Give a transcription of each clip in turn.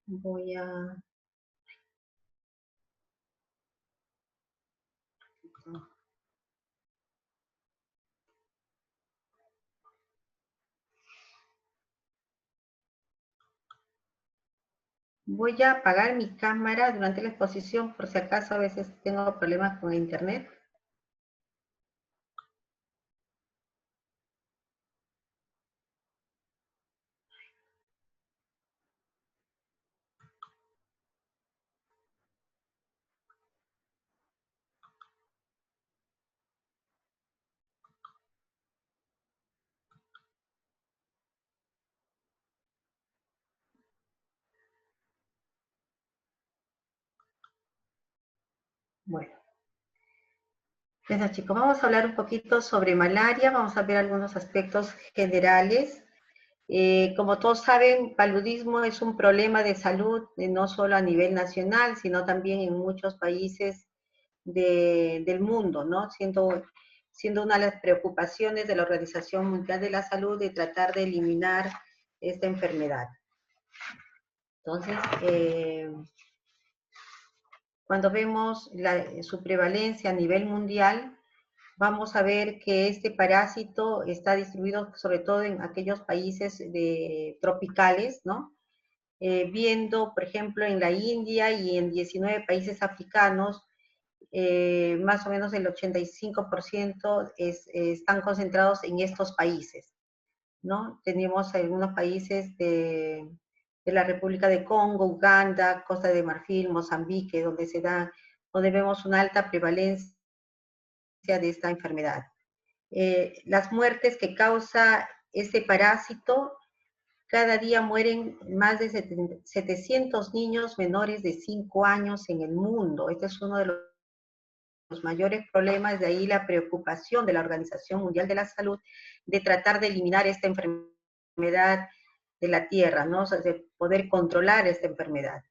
Voy a... Voy a apagar mi cámara durante la exposición por si acaso a veces tengo problemas con internet. Bueno, chicos, vamos a hablar un poquito sobre malaria, vamos a ver algunos aspectos generales. Como todos saben, paludismo es un problema de salud no solo a nivel nacional, sino también en muchos países del mundo, ¿no? Siendo una de las preocupaciones de la Organización Mundial de la Salud de tratar de eliminar esta enfermedad. Entonces, cuando vemos su prevalencia a nivel mundial, vamos a ver que este parásito está distribuido sobre todo en aquellos países tropicales, ¿no? Viendo, por ejemplo, en la India y en 19 países africanos, más o menos el 85% están concentrados en estos países, ¿no? Tenemos algunos países de la República de Congo, Uganda, Costa de Marfil, Mozambique, donde vemos una alta prevalencia de esta enfermedad. Las muertes que causa este parásito, cada día mueren más de 700 niños menores de 5 años en el mundo. Este es uno de los mayores problemas, de ahí la preocupación de la Organización Mundial de la Salud de tratar de eliminar esta enfermedad de la tierra, ¿no? O sea, de poder controlar esta enfermedad.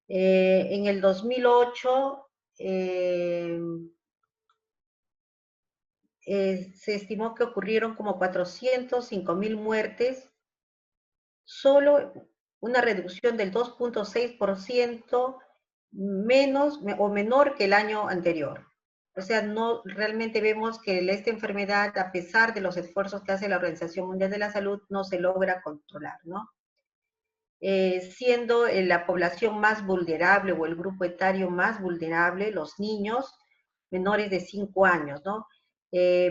En el 2008 se estimó que ocurrieron como 405.000 muertes, solo una reducción del 2.6% menos o menor que el año anterior. O sea, no realmente vemos que esta enfermedad, a pesar de los esfuerzos que hace la Organización Mundial de la Salud, no se logra controlar, ¿no? Siendo la población más vulnerable o el grupo etario más vulnerable los niños menores de 5 años, ¿no?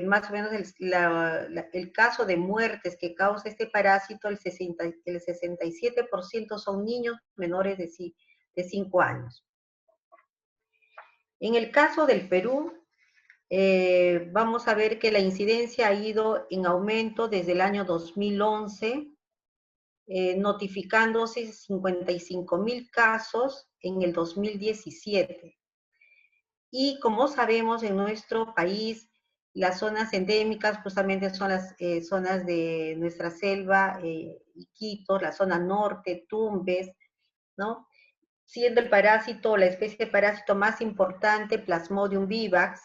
Más o menos el caso de muertes que causa este parásito, el 67% son niños menores de 5 años. En el caso del Perú, vamos a ver que la incidencia ha ido en aumento desde el año 2011, notificándose 55.000 casos en el 2017. Y como sabemos, en nuestro país, las zonas endémicas justamente son las zonas de nuestra selva, Iquitos, la zona norte, Tumbes, ¿no? Siendo el parásito, la especie de parásito más importante, Plasmodium vivax,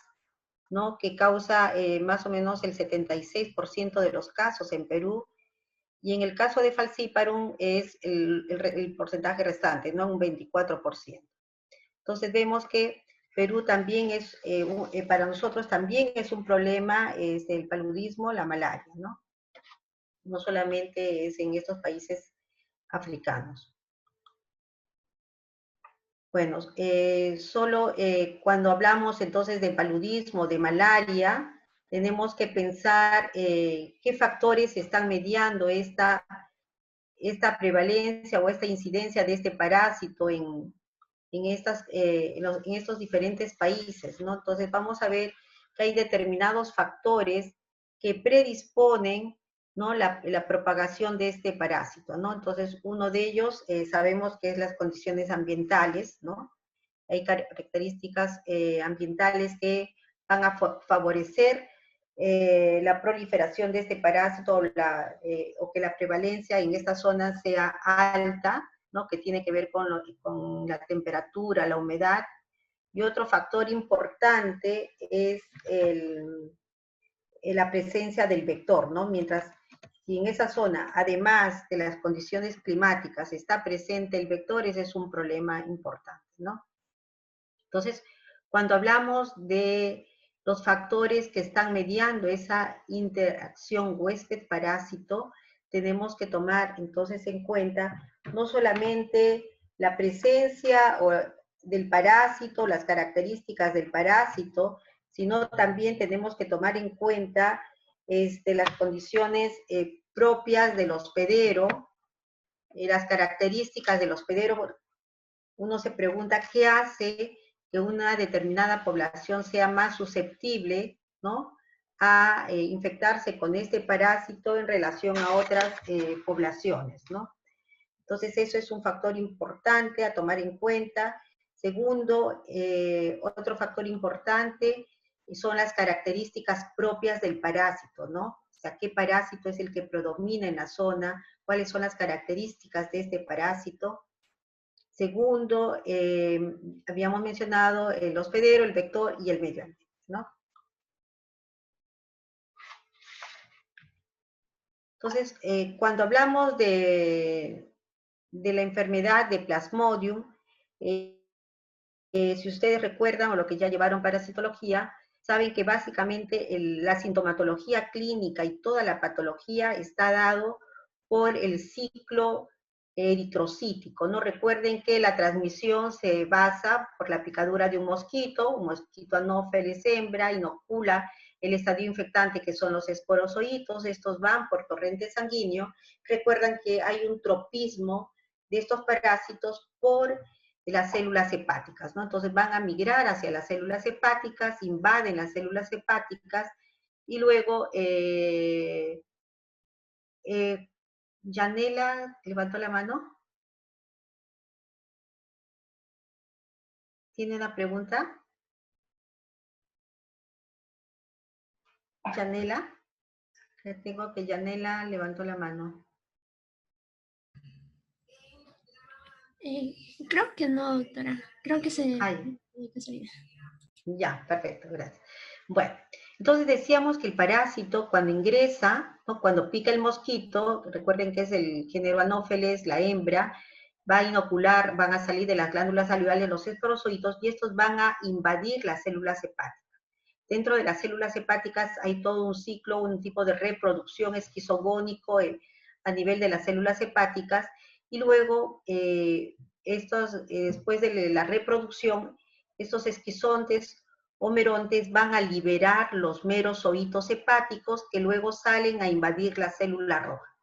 ¿no? Que causa más o menos el 76% de los casos en Perú, y en el caso de Falciparum es el porcentaje restante, ¿no? Un 24%. Entonces vemos que Perú también es, para nosotros también es un problema, es el paludismo, la malaria, ¿no? No solamente es en estos países africanos. Bueno, solo cuando hablamos entonces de paludismo, de malaria, tenemos que pensar qué factores están mediando esta prevalencia o esta incidencia de este parásito en estos diferentes países, ¿no? Entonces vamos a ver que hay determinados factores que predisponen, ¿no? la propagación de este parásito, ¿no? Entonces uno de ellos sabemos que es las condiciones ambientales, ¿no? Hay características ambientales que van a favorecer la proliferación de este parásito o que la prevalencia en esta zona sea alta, ¿no? Que tiene que ver con la temperatura, la humedad. Y otro factor importante es la presencia del vector, ¿no? Mientras si en esa zona, además de las condiciones climáticas, está presente el vector, ese es un problema importante, ¿no? Entonces, cuando hablamos de los factores que están mediando esa interacción huésped-parásito, tenemos que tomar entonces en cuenta no solamente la presencia del parásito, las características del parásito, sino también tenemos que tomar en cuenta las condiciones propias del hospedero, las características del hospedero. Uno se pregunta qué hace que una determinada población sea más susceptible, ¿no?, a infectarse con este parásito en relación a otras poblaciones, ¿no? Entonces, eso es un factor importante a tomar en cuenta. Segundo, otro factor importante son las características propias del parásito, ¿no? O sea, qué parásito es el que predomina en la zona, cuáles son las características de este parásito. Segundo, habíamos mencionado el hospedero, el vector y el medio ambiente, ¿no? Entonces, cuando hablamos de la enfermedad de Plasmodium, si ustedes recuerdan o lo que ya llevaron parasitología, saben que básicamente la sintomatología clínica y toda la patología está dado por el ciclo eritrocítico, ¿no? Recuerden que la transmisión se basa por la picadura de un mosquito Anopheles hembra, inocula el estadio infectante que son los esporozoitos, estos van por torrente sanguíneo. Recuerdan que hay un tropismo de estos parásitos por las células hepáticas, ¿no? Entonces van a migrar hacia las células hepáticas, invaden las células hepáticas y luego Yanela levantó la mano. ¿Tiene una pregunta? Yanela. Tengo que Yanela levantó la mano. Creo que no, doctora. Creo que se... Ay. Ya, perfecto, gracias. Bueno, entonces decíamos que el parásito cuando ingresa, ¿no?, cuando pica el mosquito, recuerden que es el género Anopheles, la hembra, va a inocular, van a salir de las glándulas salivales los esporozoitos y estos van a invadir las células hepáticas. Dentro de las células hepáticas hay todo un ciclo, un tipo de reproducción esquizogónico a nivel de las células hepáticas y luego después de la reproducción, estos esquizontes o merontes van a liberar los merozoitos hepáticos que luego salen a invadir la célula roja.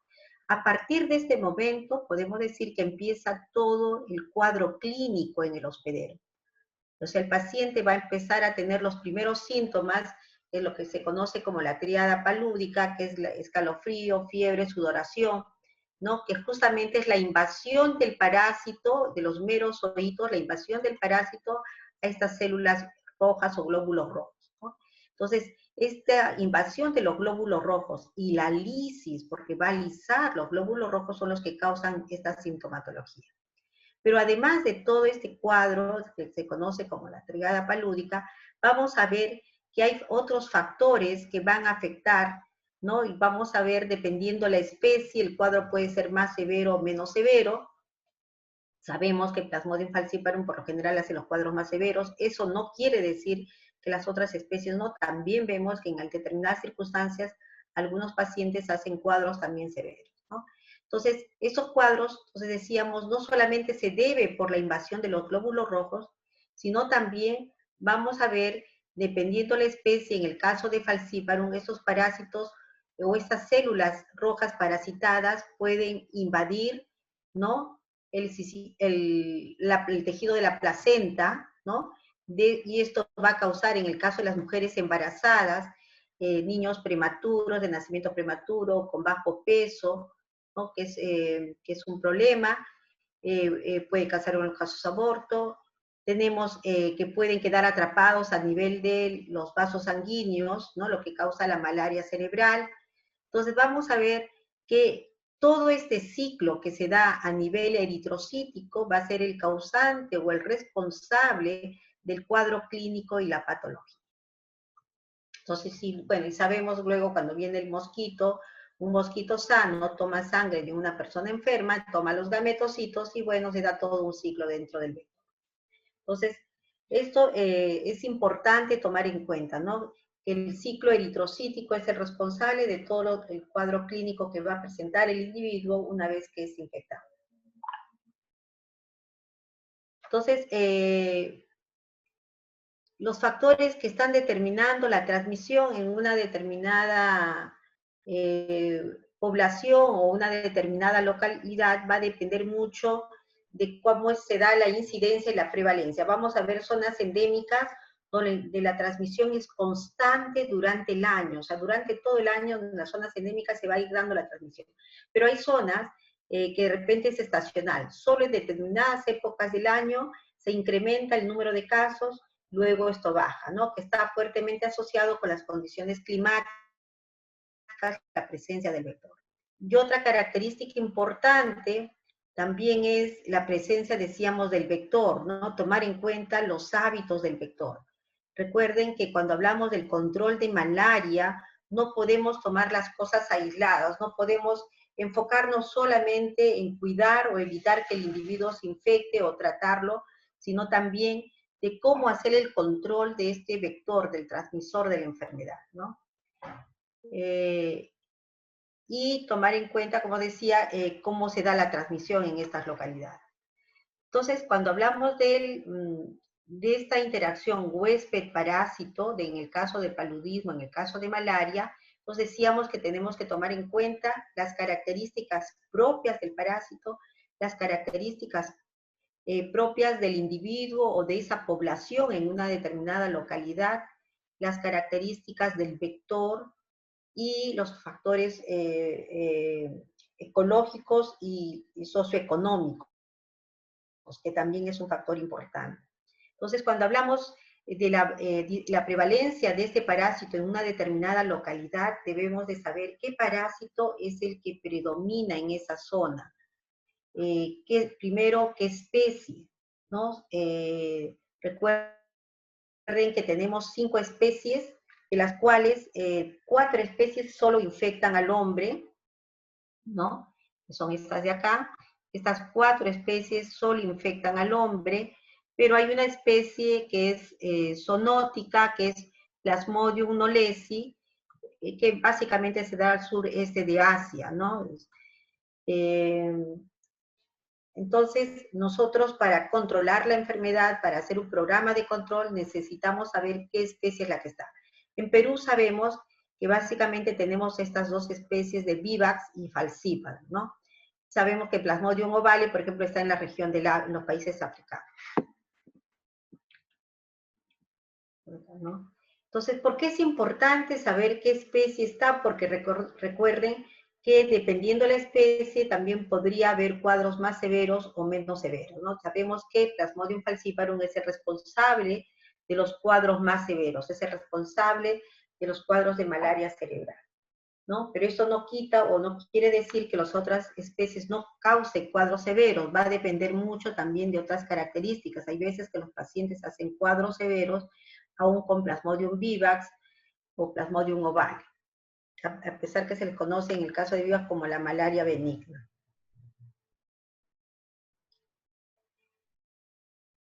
A partir de este momento podemos decir que empieza todo el cuadro clínico en el hospedero. O sea, el paciente va a empezar a tener los primeros síntomas de lo que se conoce como la tríada palúdica, que es escalofrío, fiebre, sudoración, ¿no?, que justamente es la invasión del parásito, de los merozoitos, la invasión del parásito a estas células rojas o glóbulos rojos, ¿no? Entonces, esta invasión de los glóbulos rojos y la lisis, porque va a lisar los glóbulos rojos, son los que causan esta sintomatología. Pero además de todo este cuadro que se conoce como la tríada palúdica, vamos a ver que hay otros factores que van a afectar, ¿no? Y vamos a ver, dependiendo la especie, el cuadro puede ser más severo o menos severo. Sabemos que Plasmodium falciparum por lo general hace los cuadros más severos. Eso no quiere decir que las otras especies no. También vemos que en determinadas circunstancias algunos pacientes hacen cuadros también severos, ¿no? Entonces, estos cuadros, entonces decíamos, no solamente se debe por la invasión de los glóbulos rojos, sino también vamos a ver, dependiendo la especie, en el caso de Falciparum, estos parásitos o estas células rojas parasitadas pueden invadir, ¿no?, el tejido de la placenta, ¿no? Y esto va a causar, en el caso de las mujeres embarazadas, niños prematuros, de nacimiento prematuro, con bajo peso, ¿no?, que es un problema, puede causar en los casos aborto. Tenemos que pueden quedar atrapados a nivel de los vasos sanguíneos, ¿no?, lo que causa la malaria cerebral. Entonces vamos a ver que todo este ciclo que se da a nivel eritrocítico va a ser el causante o el responsable del cuadro clínico y la patología. Entonces, sí, bueno, y sabemos luego cuando viene el mosquito, Un mosquito sano toma sangre de una persona enferma, toma los gametocitos y bueno, se da todo un ciclo dentro del vector. Entonces, esto es importante tomar en cuenta, ¿no? El ciclo eritrocítico es el responsable de todo el cuadro clínico que va a presentar el individuo una vez que es infectado. Entonces, los factores que están determinando la transmisión en una determinada población o una determinada localidad va a depender mucho de cómo se da la incidencia y la prevalencia. Vamos a ver zonas endémicas donde la transmisión es constante durante el año, o sea, durante todo el año en las zonas endémicas se va a ir dando la transmisión. Pero hay zonas que de repente es estacional, solo en determinadas épocas del año se incrementa el número de casos, luego esto baja, ¿no? Que está fuertemente asociado con las condiciones climáticas, la presencia del vector. Y otra característica importante también es la presencia, decíamos, del vector, ¿no? Tomar en cuenta los hábitos del vector. Recuerden que cuando hablamos del control de malaria, no podemos tomar las cosas aisladas, no podemos enfocarnos solamente en cuidar o evitar que el individuo se infecte o tratarlo, sino también de cómo hacer el control de este vector, del transmisor de la enfermedad, ¿no? Y tomar en cuenta, como decía, cómo se da la transmisión en estas localidades. Entonces, cuando hablamos de esta interacción huésped-parásito, en el caso de paludismo, en el caso de malaria, nos decíamos que tenemos que tomar en cuenta las características propias del parásito, las características propias del individuo o de esa población en una determinada localidad, las características del vector y los factores ecológicos y socioeconómicos, que también es un factor importante. Entonces, cuando hablamos de la prevalencia de este parásito en una determinada localidad, debemos de saber qué parásito es el que predomina en esa zona. Primero, qué especie, ¿no? Recuerden que tenemos 5 especies, de las cuales 4 especies solo infectan al hombre, ¿no? Que son estas de acá. Estas 4 especies solo infectan al hombre, pero hay una especie que es zoonótica, que es Plasmodium knowlesi, que básicamente se da al sureste de Asia, ¿no? Entonces, nosotros para controlar la enfermedad, para hacer un programa de control, necesitamos saber qué especie es la que está. En Perú sabemos que básicamente tenemos estas 2 especies de Vivax y Falciparum, ¿no? Sabemos que Plasmodium ovale, por ejemplo, está en la región de en los países africanos, ¿no? Entonces, ¿por qué es importante saber qué especie está? Porque recuerden que dependiendo de la especie también podría haber cuadros más severos o menos severos, ¿no? Sabemos que Plasmodium falciparum es el responsable de los cuadros más severos, es el responsable de los cuadros de malaria cerebral, ¿no? Pero esto no quita o no quiere decir que las otras especies no causen cuadros severos, va a depender mucho también de otras características. Hay veces que los pacientes hacen cuadros severos aún con Plasmodium vivax o Plasmodium ovale, a pesar que se les conoce en el caso de vivax como la malaria benigna.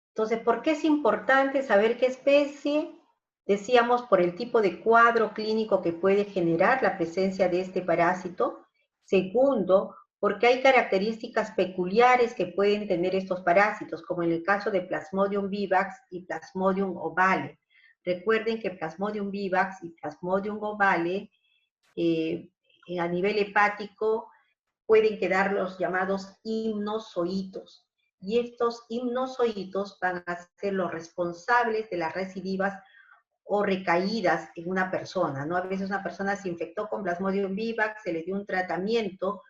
Entonces, ¿por qué es importante saber qué especie? Decíamos por el tipo de cuadro clínico que puede generar la presencia de este parásito. Segundo, porque hay características peculiares que pueden tener estos parásitos, como en el caso de Plasmodium vivax y Plasmodium ovale. Recuerden que Plasmodium vivax y Plasmodium ovale a nivel hepático pueden quedar los llamados himnozoitos. Y estos himnozoitos van a ser los responsables de las recidivas o recaídas en una persona, ¿no? A veces una persona se infectó con Plasmodium vivax, se le dio un tratamiento,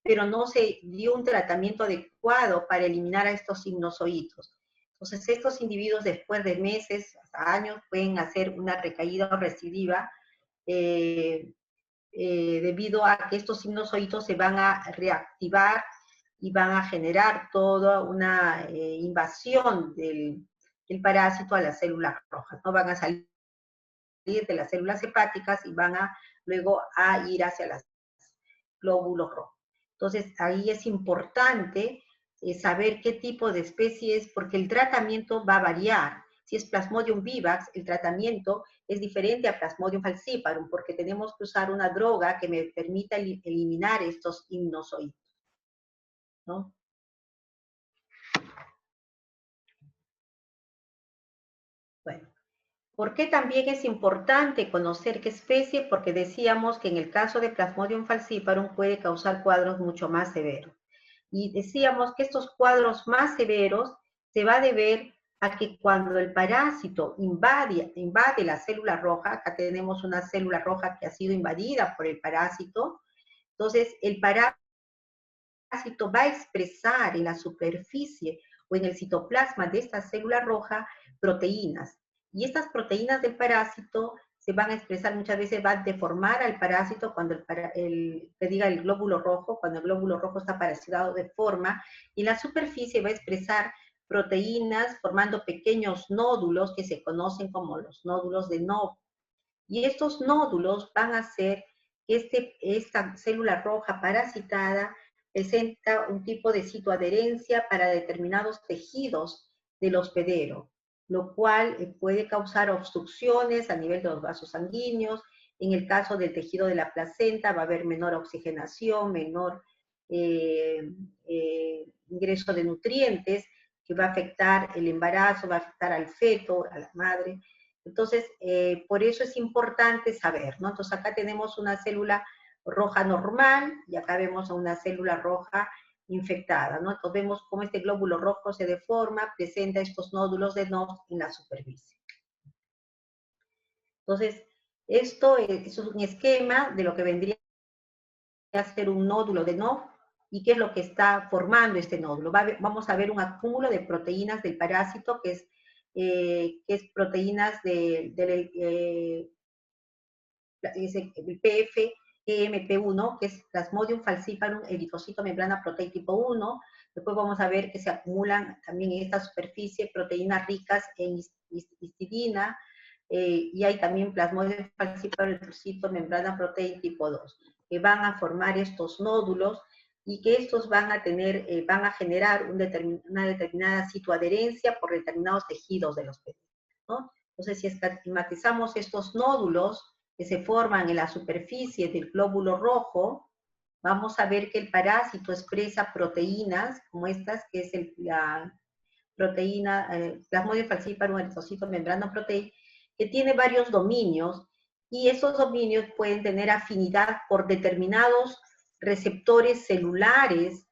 pero no se dio un tratamiento adecuado para eliminar a estos himnozoitos. Entonces, estos individuos después de meses, hasta años, pueden hacer una recaída o recidiva debido a que estos himnozoitos se van a reactivar y van a generar toda una invasión del parásito a las células rojas, ¿no? Van a salir de las células hepáticas y van a luego a ir hacia las glóbulos rojos. Entonces, ahí es importante saber qué tipo de especie es, porque el tratamiento va a variar. Si es Plasmodium vivax, el tratamiento es diferente a Plasmodium falciparum, porque tenemos que usar una droga que me permita eliminar estos himnozoides, ¿no? Bueno, ¿por qué también es importante conocer qué especie? Porque decíamos que en el caso de Plasmodium falciparum puede causar cuadros mucho más severos. Y decíamos que estos cuadros más severos se va a deber a que cuando el parásito invade la célula roja, acá tenemos una célula roja que ha sido invadida por el parásito, entonces el parásito va a expresar en la superficie o en el citoplasma de esta célula roja proteínas. Y estas proteínas del parásito se van a expresar, muchas veces va a deformar al parásito cuando el glóbulo rojo, cuando el glóbulo rojo está parasitado de forma, y en la superficie va a expresar proteínas formando pequeños nódulos que se conocen como los nódulos de Nov. Y estos nódulos van a hacer que esta célula roja parasitada presenta un tipo de citoadherencia para determinados tejidos del hospedero, lo cual puede causar obstrucciones a nivel de los vasos sanguíneos. En el caso del tejido de la placenta va a haber menor oxigenación, menor ingreso de nutrientes, que va a afectar el embarazo, va a afectar al feto, a la madre. Entonces, por eso es importante saber, ¿no? Entonces, acá tenemos una célula roja normal y acá vemos a una célula roja infectada, ¿no? Entonces, vemos cómo este glóbulo rojo se deforma, presenta estos nódulos de Knox en la superficie. Entonces, esto es un esquema de lo que vendría a ser un nódulo de Knox y qué es lo que está formando este nódulo. Vamos a ver un acúmulo de proteínas del parásito, que es proteínas del el PF, EMP1, que es Plasmodium falciparum eritrocito membrana protein tipo 1. Después vamos a ver que se acumulan también en esta superficie proteínas ricas en histidina, y hay también Plasmodium falciparum eritrocito membrana protein tipo 2, que van a formar estos nódulos y que estos van a generar una determinada citoadherencia por determinados tejidos de los peces, ¿no? Entonces, si esquematizamos estos nódulos que se forman en la superficie del glóbulo rojo, vamos a ver que el parásito expresa proteínas como estas, que es la proteína, Plasmodium falciparum eritrocito membrana protein, que tiene varios dominios, y esos dominios pueden tener afinidad por determinados receptores celulares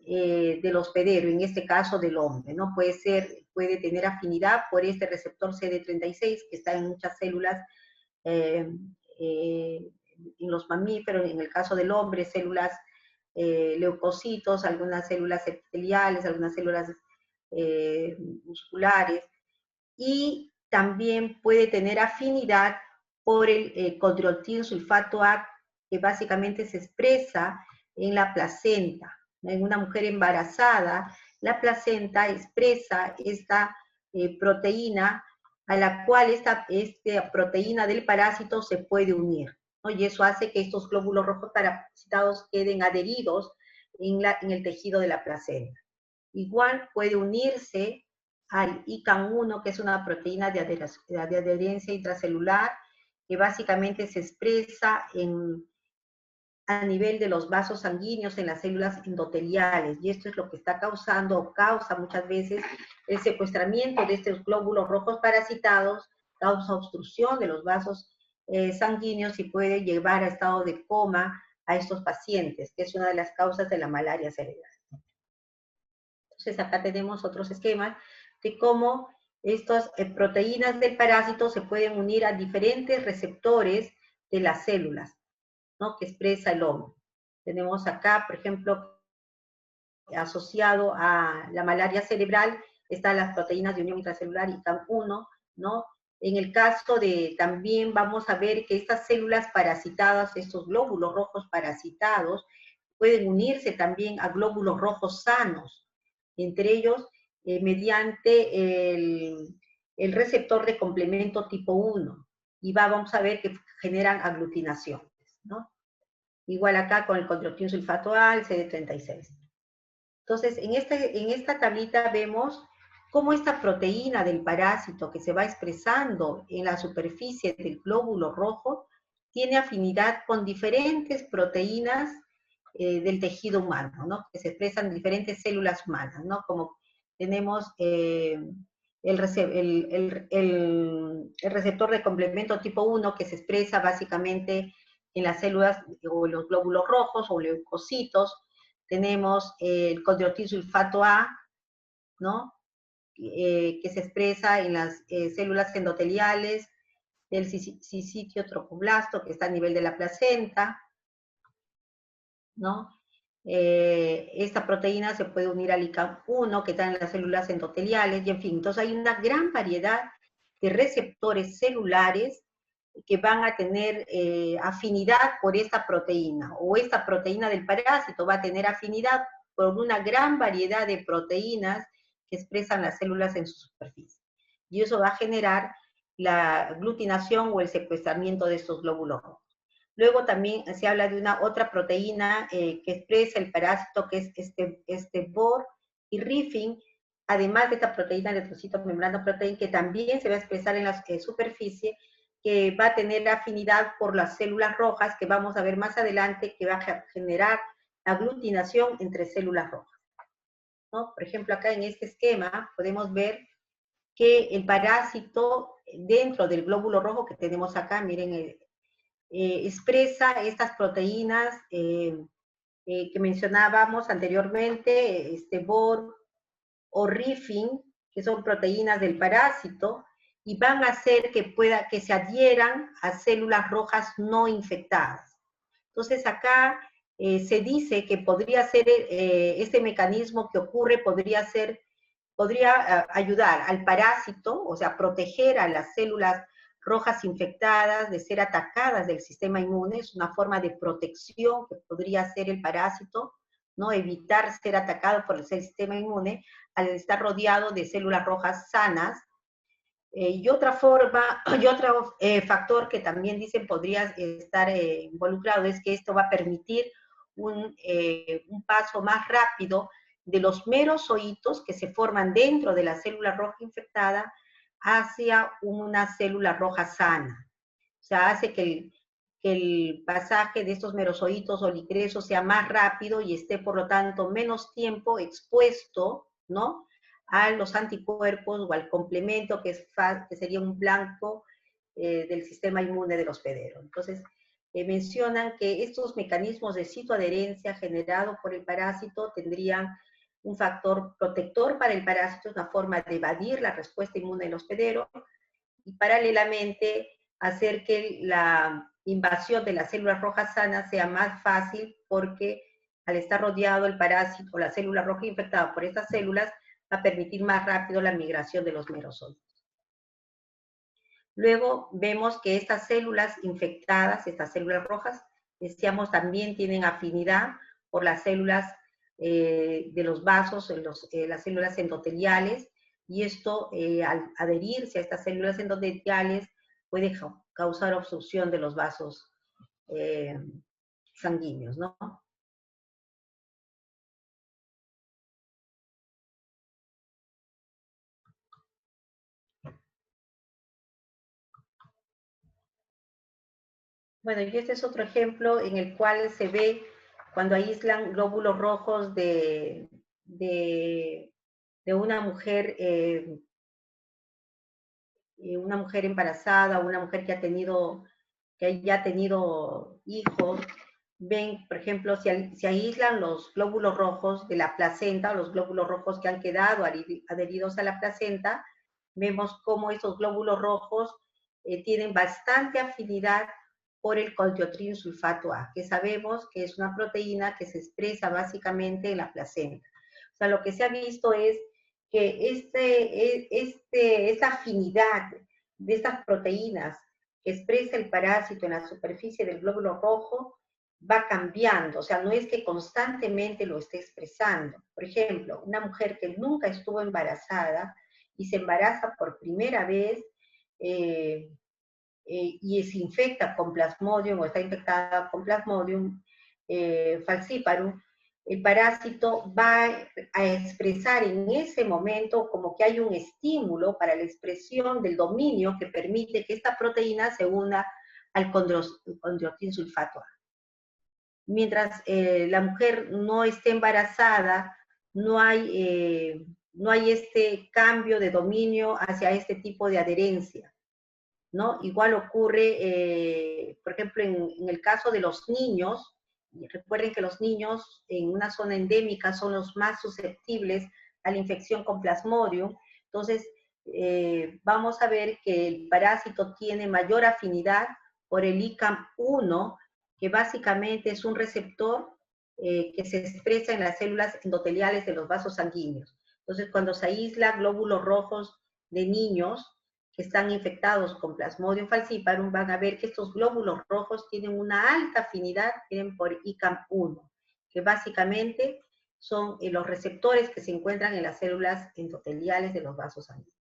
del hospedero, en este caso del hombre, ¿no? Puede tener afinidad por este receptor CD36 que está en muchas células, eh, en los mamíferos, en el caso del hombre, células leucocitos, algunas células epiteliales, algunas células musculares, y también puede tener afinidad por el condroitin sulfato A, que básicamente se expresa en la placenta. En una mujer embarazada, la placenta expresa esta proteína a la cual esta proteína del parásito se puede unir, ¿no? Y eso hace que estos glóbulos rojos parasitados queden adheridos en el tejido de la placenta. Igual puede unirse al ICAN1, que es una proteína de adherencia intracelular, que básicamente se expresa a nivel de los vasos sanguíneos en las células endoteliales, y esto es lo que está causando o causa muchas veces el secuestramiento de estos glóbulos rojos parasitados, causa obstrucción de los vasos sanguíneos y puede llevar a estado de coma a estos pacientes, que es una de las causas de la malaria cerebral. Entonces acá tenemos otros esquemas de cómo estas proteínas del parásito se pueden unir a diferentes receptores de las células, ¿no? Que expresa el hombre. Tenemos acá, por ejemplo, asociado a la malaria cerebral, están las proteínas de unión intracelular y CAM1, ¿no? En el caso de, también vamos a ver que estas células parasitadas, estos glóbulos rojos parasitados, pueden unirse también a glóbulos rojos sanos, entre ellos mediante el receptor de complemento tipo 1, y vamos a ver que generan aglutinaciones, ¿no? Igual acá con el condroitin sulfato A, el CD36. Entonces, en esta tablita vemos cómo esta proteína del parásito que se va expresando en la superficie del glóbulo rojo tiene afinidad con diferentes proteínas del tejido humano, ¿no? Que se expresan en diferentes células humanas, ¿no? Como tenemos el receptor de complemento tipo 1 que se expresa básicamente en las células o en los glóbulos rojos o leucocitos. Tenemos el condroitin sulfato A, ¿no? Que se expresa en las células endoteliales del sitio tropoblasto, que está a nivel de la placenta, ¿no? Esta proteína se puede unir al ICAM1, que está en las células endoteliales, y en fin, entonces hay una gran variedad de receptores celulares que van a tener afinidad por esta proteína, o esta proteína del parásito va a tener afinidad por una gran variedad de proteínas que expresan las células en su superficie. Y eso va a generar la aglutinación o el secuestramiento de estos glóbulos rojos. Luego también se habla de una otra proteína que expresa el parásito, que es este BOR y RIFIN, además de esta proteína eritrocito-membrana protein, que también se va a expresar en la superficie, que va a tener afinidad por las células rojas, que vamos a ver más adelante, que va a generar aglutinación entre células rojas, ¿no? Por ejemplo, acá en este esquema podemos ver que el parásito dentro del glóbulo rojo que tenemos acá, miren, expresa estas proteínas que mencionábamos anteriormente, BOR o RIFIN, que son proteínas del parásito, y van a hacer que se adhieran a células rojas no infectadas. Entonces acá se dice que podría ser este mecanismo que ocurre, podría ayudar al parásito, o sea, proteger a las células rojas infectadas de ser atacadas del sistema inmune, es una forma de protección que podría hacer el parásito, ¿no? Evitar ser atacado por el sistema inmune al estar rodeado de células rojas sanas. Y otra forma, y otro factor que también dicen podría estar involucrado es que esto va a permitir un paso más rápido de los merozoitos que se forman dentro de la célula roja infectada hacia una célula roja sana. O sea, hace que el pasaje de estos merozoitos o ligresos sea más rápido y esté, por lo tanto, menos tiempo expuesto, ¿no?, a los anticuerpos o al complemento que sería un blanco del sistema inmune del hospedero. Entonces, mencionan que estos mecanismos de citoadherencia generados por el parásito tendrían un factor protector para el parásito, una forma de evadir la respuesta inmune del hospedero, y paralelamente hacer que la invasión de las células rojas sanas sea más fácil, porque al estar rodeado el parásito o la célula roja infectada por estas células, va a permitir más rápido la migración de los merozoitos. Luego vemos que estas células infectadas, estas células rojas, decíamos, también tienen afinidad por las células de los vasos, las células endoteliales, y esto, al adherirse a estas células endoteliales, puede causar obstrucción de los vasos sanguíneos, ¿no? Bueno, y este es otro ejemplo en el cual se ve cuando aíslan glóbulos rojos de una mujer embarazada, una mujer que ya ha tenido hijos. Ven, por ejemplo, si aíslan los glóbulos rojos de la placenta, los glóbulos rojos que han quedado adheridos a la placenta, vemos cómo esos glóbulos rojos tienen bastante afinidad por el condroitin sulfato A, que sabemos que es una proteína que se expresa básicamente en la placenta. O sea, lo que se ha visto es que esta afinidad de estas proteínas que expresa el parásito en la superficie del glóbulo rojo va cambiando, o sea, no es que constantemente lo esté expresando. Por ejemplo, una mujer que nunca estuvo embarazada y se embaraza por primera vez y se infecta con Plasmodium o está infectada con Plasmodium, falciparum, el parásito va a expresar en ese momento como que hay un estímulo para la expresión del dominio que permite que esta proteína se una al condroitin sulfato A. Mientras la mujer no esté embarazada, no hay este cambio de dominio hacia este tipo de adherencia, ¿no? Igual ocurre, por ejemplo, en el caso de los niños. Recuerden que los niños en una zona endémica son los más susceptibles a la infección con Plasmodium. Entonces, vamos a ver que el parásito tiene mayor afinidad por el ICAM1, que básicamente es un receptor que se expresa en las células endoteliales de los vasos sanguíneos. Entonces, cuando se aísla glóbulos rojos de niños que están infectados con Plasmodium falciparum, van a ver que estos glóbulos rojos tienen una alta afinidad, tienen por ICAM1, que básicamente son los receptores que se encuentran en las células endoteliales de los vasos sanguíneos.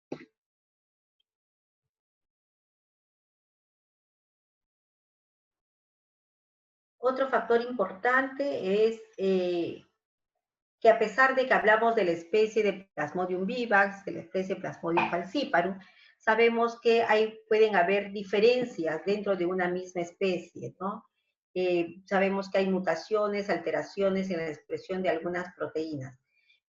Otro factor importante es que a pesar de que hablamos de la especie de Plasmodium vivax, de la especie Plasmodium falciparum, sabemos que pueden haber diferencias dentro de una misma especie, ¿no? Sabemos que hay mutaciones, alteraciones en la expresión de algunas proteínas.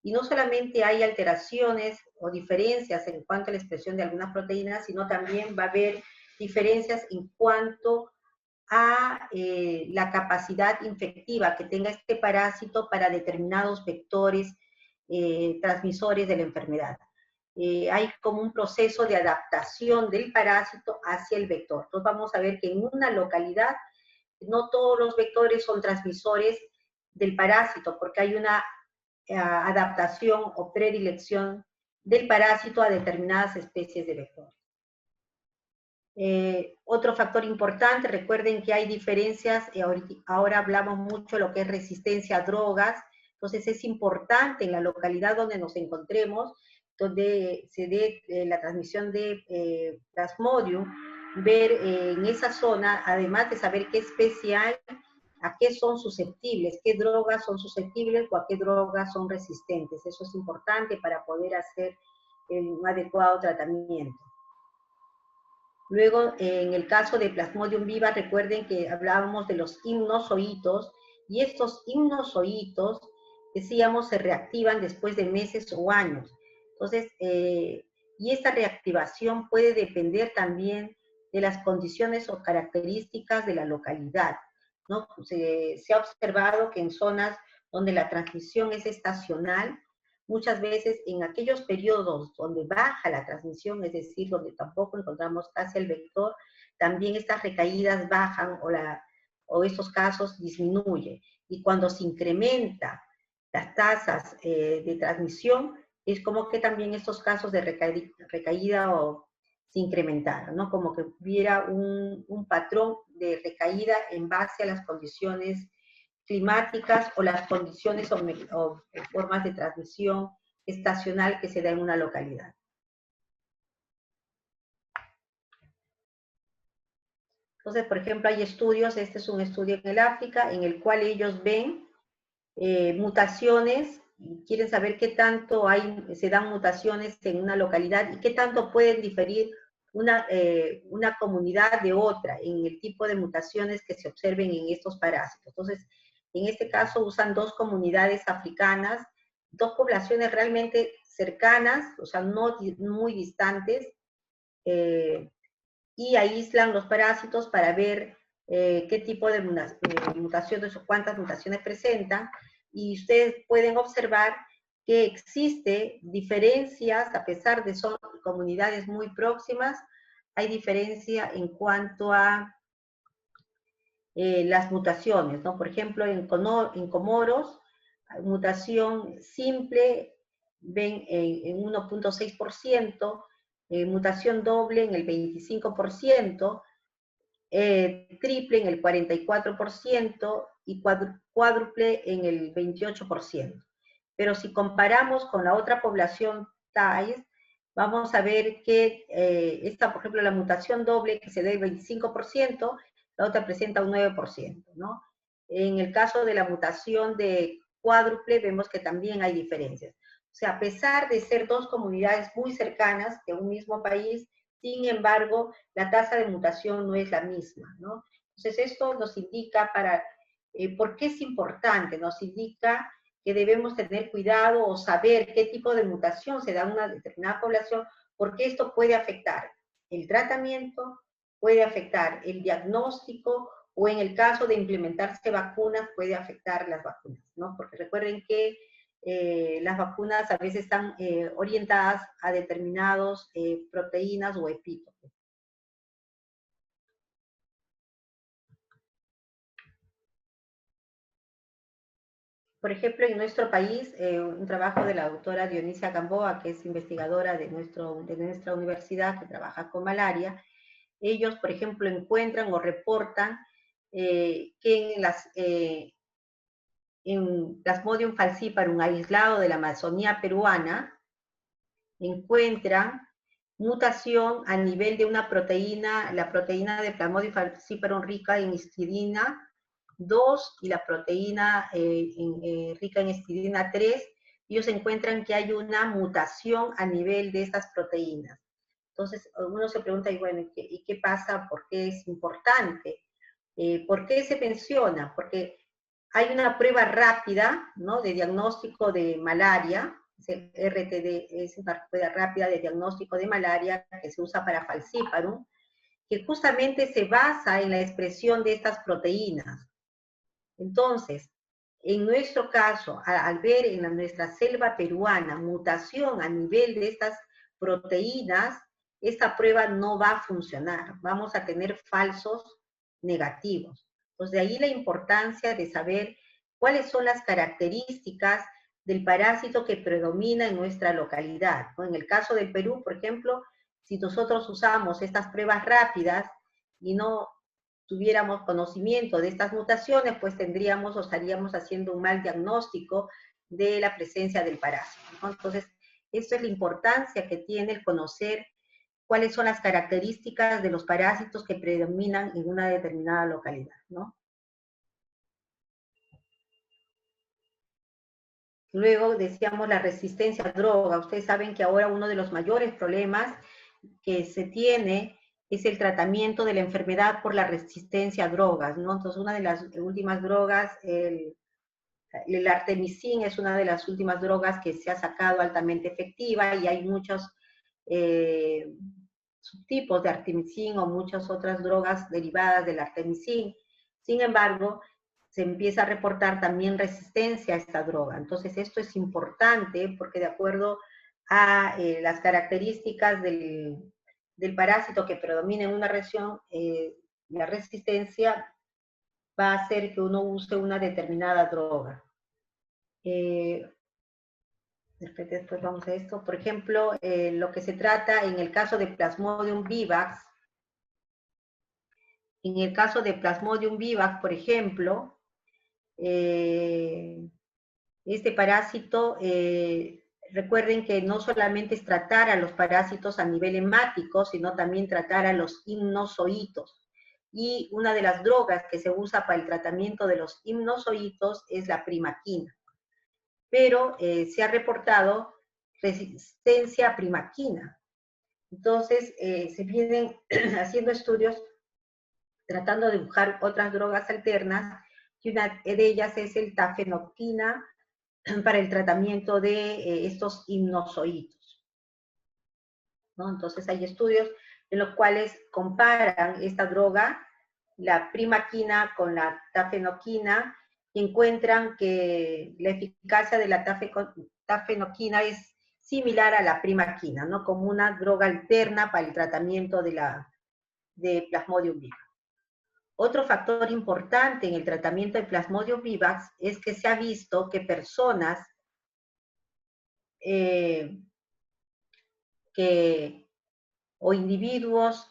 Y no solamente hay alteraciones o diferencias en cuanto a la expresión de algunas proteínas, sino también va a haber diferencias en cuanto a la capacidad infectiva que tenga este parásito para determinados vectores transmisores de la enfermedad. Hay como un proceso de adaptación del parásito hacia el vector. Entonces vamos a ver que en una localidad no todos los vectores son transmisores del parásito, porque hay una adaptación o predilección del parásito a determinadas especies de vectores. Otro factor importante, recuerden que hay diferencias, ahora hablamos mucho de lo que es resistencia a drogas, entonces es importante en la localidad donde nos encontremos, donde se dé la transmisión de Plasmodium, ver en esa zona, además de saber qué especie hay, a qué son susceptibles, qué drogas son susceptibles o a qué drogas son resistentes. Eso es importante para poder hacer un adecuado tratamiento. Luego, en el caso de Plasmodium viva, recuerden que hablábamos de los himnozoitos, y estos himnozoitos, decíamos, se reactivan después de meses o años. Entonces, y esta reactivación puede depender también de las condiciones o características de la localidad, ¿no? Se ha observado que en zonas donde la transmisión es estacional, muchas veces en aquellos periodos donde baja la transmisión, es decir, donde tampoco encontramos casi el vector, también estas recaídas bajan o estos casos disminuyen. Y cuando se incrementa las tasas de transmisión, es como que también estos casos de recaída se incrementaron, ¿no? Como que hubiera un patrón de recaída en base a las condiciones climáticas o las condiciones o formas de transmisión estacional que se da en una localidad. Entonces, por ejemplo, hay estudios, este es un estudio en el África, en el cual ellos ven mutaciones, quieren saber qué tanto se dan mutaciones en una localidad y qué tanto pueden diferir una comunidad de otra en el tipo de mutaciones que se observen en estos parásitos. Entonces, en este caso usan dos comunidades africanas, dos poblaciones realmente cercanas, o sea, no muy distantes, y aíslan los parásitos para ver qué tipo de mutaciones o cuántas mutaciones presentan, y ustedes pueden observar que existe diferencias, a pesar de son comunidades muy próximas, hay diferencia en cuanto a las mutaciones, ¿no? Por ejemplo, en Comoros, mutación simple ven en 1.6%, mutación doble en el 25%, triple en el 44% y cuádruple en el 28%. Pero si comparamos con la otra población TAIS, vamos a ver que esta, por ejemplo, la mutación doble que se da el 25%, la otra presenta un 9%, ¿no? En el caso de la mutación de cuádruple, vemos que también hay diferencias. O sea, a pesar de ser dos comunidades muy cercanas de un mismo país, sin embargo, la tasa de mutación no es la misma, ¿no? Entonces, esto nos indica ¿por qué es importante? Nos indica que debemos tener cuidado o saber qué tipo de mutación se da en una determinada población, porque esto puede afectar el tratamiento, puede afectar el diagnóstico, o en el caso de implementarse vacunas, puede afectar las vacunas, ¿no? Porque recuerden que las vacunas a veces están orientadas a determinadas proteínas o epítopes. Por ejemplo, en nuestro país, un trabajo de la doctora Dionisia Gamboa, que es investigadora de nuestra universidad, que trabaja con malaria, ellos, por ejemplo, encuentran o reportan que en Plasmodium falciparum aislado de la Amazonía peruana, encuentran mutación a nivel de una proteína, la proteína de Plasmodium falciparum rica en histidina 2 y la proteína rica en histidina 3, ellos encuentran que hay una mutación a nivel de estas proteínas. Entonces, uno se pregunta, y bueno, ¿y qué pasa? ¿Por qué es importante? ¿Por qué se menciona? Porque hay una prueba rápida, ¿no?, de diagnóstico de malaria, el RTD es una prueba rápida de diagnóstico de malaria que se usa para falciparum, que justamente se basa en la expresión de estas proteínas. Entonces, en nuestro caso, al ver en nuestra selva peruana mutación a nivel de estas proteínas, esta prueba no va a funcionar. Vamos a tener falsos negativos. Entonces, de ahí la importancia de saber cuáles son las características del parásito que predomina en nuestra localidad, ¿no? En el caso del Perú, por ejemplo, si nosotros usamos estas pruebas rápidas y no tuviéramos conocimiento de estas mutaciones, pues tendríamos o estaríamos haciendo un mal diagnóstico de la presencia del parásito, ¿no? Entonces, esto es la importancia que tiene el conocer cuáles son las características de los parásitos que predominan en una determinada localidad, ¿no? Luego decíamos la resistencia a droga. Ustedes saben que ahora uno de los mayores problemas que se tiene es el tratamiento de la enfermedad por la resistencia a drogas, ¿no? Entonces, una de las últimas drogas, el artemisín es una de las últimas drogas que se ha sacado altamente efectiva y hay muchos subtipos de artemisín o muchas otras drogas derivadas del artemisín. Sin embargo, se empieza a reportar también resistencia a esta droga. Entonces, esto es importante porque de acuerdo a las características del parásito que predomina en una región, la resistencia va a hacer que uno use una determinada droga. Después vamos a esto. Por ejemplo, lo que se trata en el caso de Plasmodium vivax. En el caso de Plasmodium vivax, por ejemplo, este parásito, recuerden que no solamente es tratar a los parásitos a nivel hemático, sino también tratar a los himnozoitos. Y una de las drogas que se usa para el tratamiento de los himnozoitos es la primaquina. Pero se ha reportado resistencia a primaquina. Entonces, se vienen haciendo estudios tratando de buscar otras drogas alternas, y una de ellas es el tafenoquina para el tratamiento de estos himnozoitos, ¿no? Entonces hay estudios en los cuales comparan esta droga, la primaquina, con la tafenoquina, y encuentran que la eficacia de la tafenoquina es similar a la primaquina, ¿no?, como una droga alterna para el tratamiento de Plasmodium vivax. Otro factor importante en el tratamiento de Plasmodium vivax es que se ha visto que personas o individuos